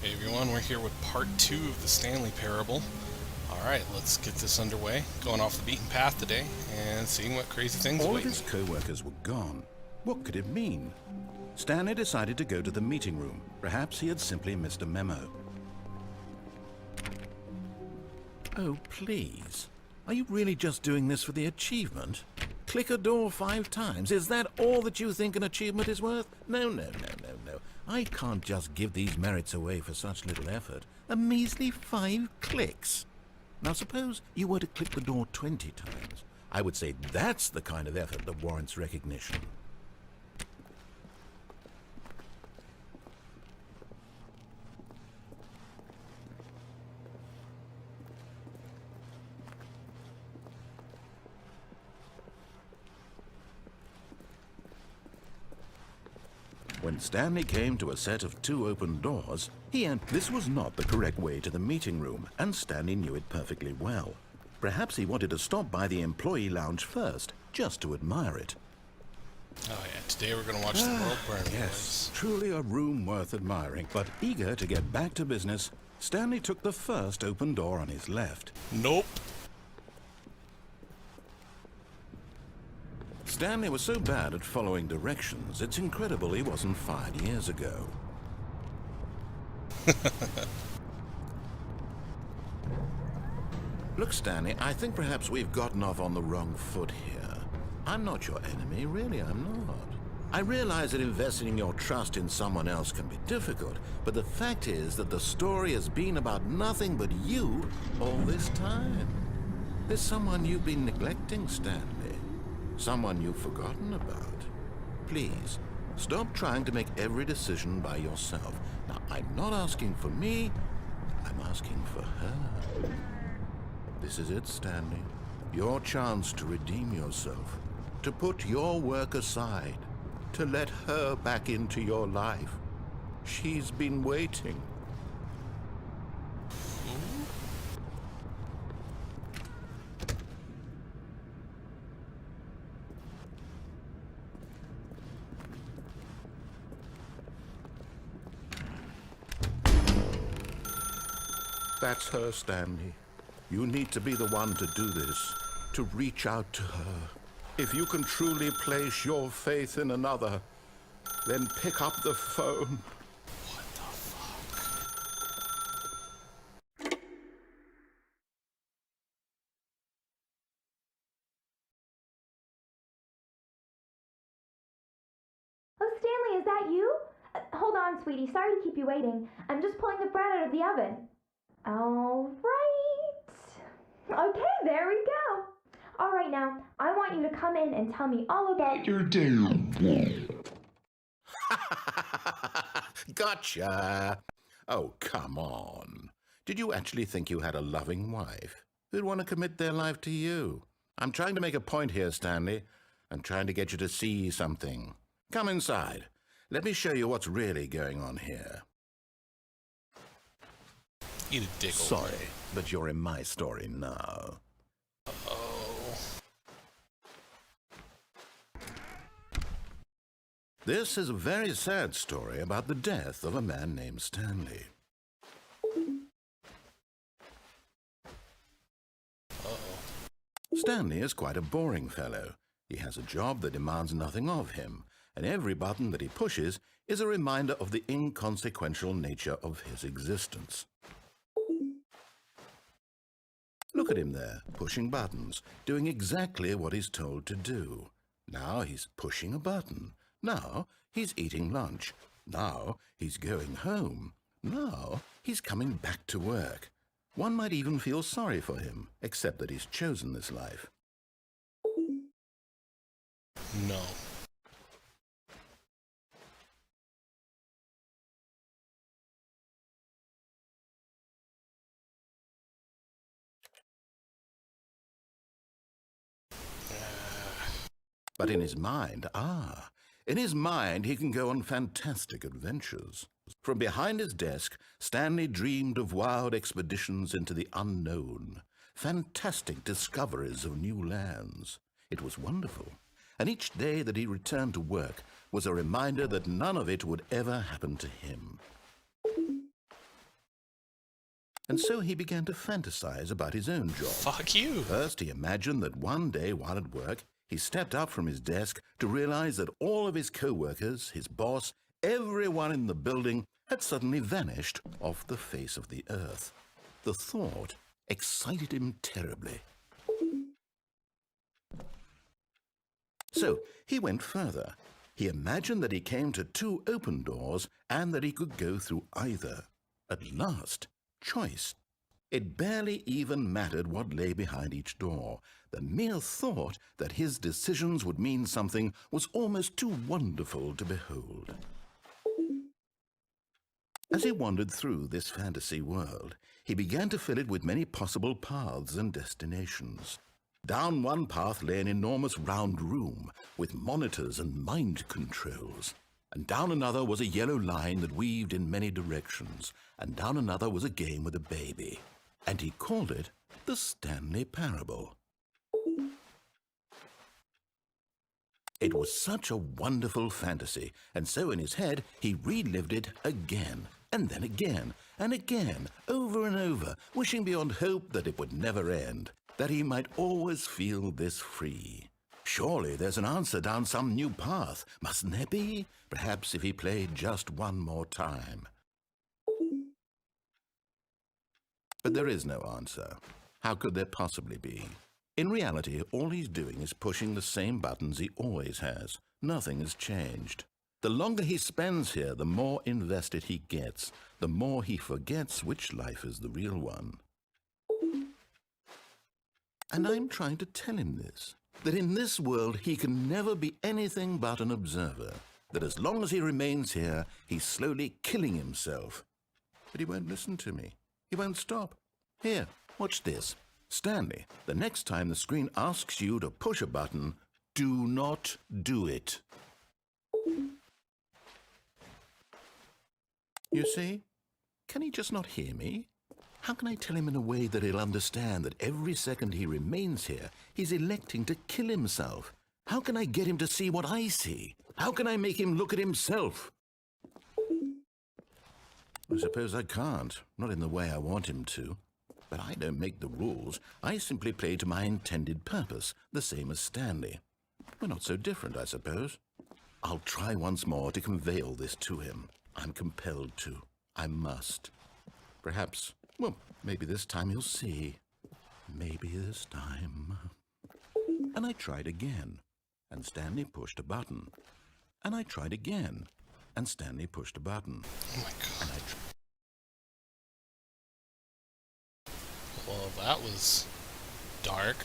Hey everyone, we're here with part 2 of the Stanley parable. Alright, let's get this underway. Going off the beaten path today and seeing what crazy things All of await his me. co-workers were gone. What could it mean? Stanley decided to go to the meeting room. Perhaps he had simply missed a memo. Oh, please. Are you really just doing this for the achievement? Click a door 5 times. Is that all that you think an achievement is worth? No. I can't just give these merits away for such little effort. A measly 5 clicks. Now suppose you were to click the door 20 times. I would say that's the kind of effort that warrants recognition. When Stanley came to a set of 2 open doors, this was not the correct way to the meeting room, and Stanley knew it perfectly well. Perhaps he wanted to stop by the employee lounge first, just to admire it. Oh yeah, today we're going to watch the world burn. Yes, truly a room worth admiring. But eager to get back to business, Stanley took the first open door on his left. Nope. Stanley was so bad at following directions, it's incredible he wasn't fired years ago. Look, Stanley, I think perhaps we've gotten off on the wrong foot here. I'm not your enemy, really, I'm not. I realize that investing your trust in someone else can be difficult, but the fact is that the story has been about nothing but you all this time. There's someone you've been neglecting, Stanley. Someone you've forgotten about. Please, stop trying to make every decision by yourself. Now, I'm not asking for me, I'm asking for her. This is it, Stanley. Your chance to redeem yourself, to put your work aside, to let her back into your life. She's been waiting. That's her, Stanley. You need to be the one to do this, to reach out to her. If you can truly place your faith in another, then pick up the phone. What the fuck? Oh, Stanley, is that you? Hold on, sweetie. Sorry to keep you waiting. I'm just pulling the bread out of the oven. All right. Okay, there we go. All right, now, I want you to come in and tell me all about your day. Gotcha! Oh, come on. Did you actually think you had a loving wife who'd want to commit their life to you? I'm trying to make a point here, Stanley. I'm trying to get you to see something. Come inside. Let me show you what's really going on here. Eat a dick. Sorry, but you're in my story now. Oh. This is a very sad story about the death of a man named Stanley. Stanley is quite a boring fellow. He has a job that demands nothing of him, and every button that he pushes is a reminder of the inconsequential nature of his existence. Look at him there, pushing buttons, doing exactly what he's told to do. Now he's pushing a button. Now he's eating lunch. Now he's going home. Now he's coming back to work. One might even feel sorry for him, except that he's chosen this life. No. But in his mind, he can go on fantastic adventures. From behind his desk, Stanley dreamed of wild expeditions into the unknown, fantastic discoveries of new lands. It was wonderful, and each day that he returned to work was a reminder that none of it would ever happen to him. And so he began to fantasize about his own job. Fuck you. First, he imagined that one day while at work, he stepped up from his desk to realize that all of his co-workers, his boss, everyone in the building had suddenly vanished off the face of the earth. The thought excited him terribly. So he went further. He imagined that he came to 2 open doors and that he could go through either. At last, choice. It barely even mattered what lay behind each door. The mere thought that his decisions would mean something was almost too wonderful to behold. As he wandered through this fantasy world, he began to fill it with many possible paths and destinations. Down one path lay an enormous round room with monitors and mind controls. And down another was a yellow line that weaved in many directions. And down another was a game with a baby. And he called it the Stanley Parable. It was such a wonderful fantasy, and so in his head he relived it again, and then again, and again, over and over, wishing beyond hope that it would never end, that he might always feel this free. Surely there's an answer down some new path, mustn't there be? Perhaps if he played just one more time. But there is no answer. How could there possibly be? In reality, all he's doing is pushing the same buttons he always has. Nothing has changed. The longer he spends here, the more invested he gets, the more he forgets which life is the real one. And I'm trying to tell him this, that in this world he can never be anything but an observer, that as long as he remains here, he's slowly killing himself. But he won't listen to me. He won't stop. Here, watch this. Stanley, the next time the screen asks you to push a button, do not do it. You see? Can he just not hear me? How can I tell him in a way that he'll understand that every second he remains here, he's electing to kill himself? How can I get him to see what I see? How can I make him look at himself? I suppose I can't, not in the way I want him to. But I don't make the rules. I simply play to my intended purpose, the same as Stanley. We're not so different, I suppose. I'll try once more to convey all this to him. I'm compelled to. I must. Perhaps, well, maybe this time he'll see. Maybe this time. And I tried again, and Stanley pushed a button. And I tried again, and Stanley pushed a button. Oh my god. And Well, that was dark.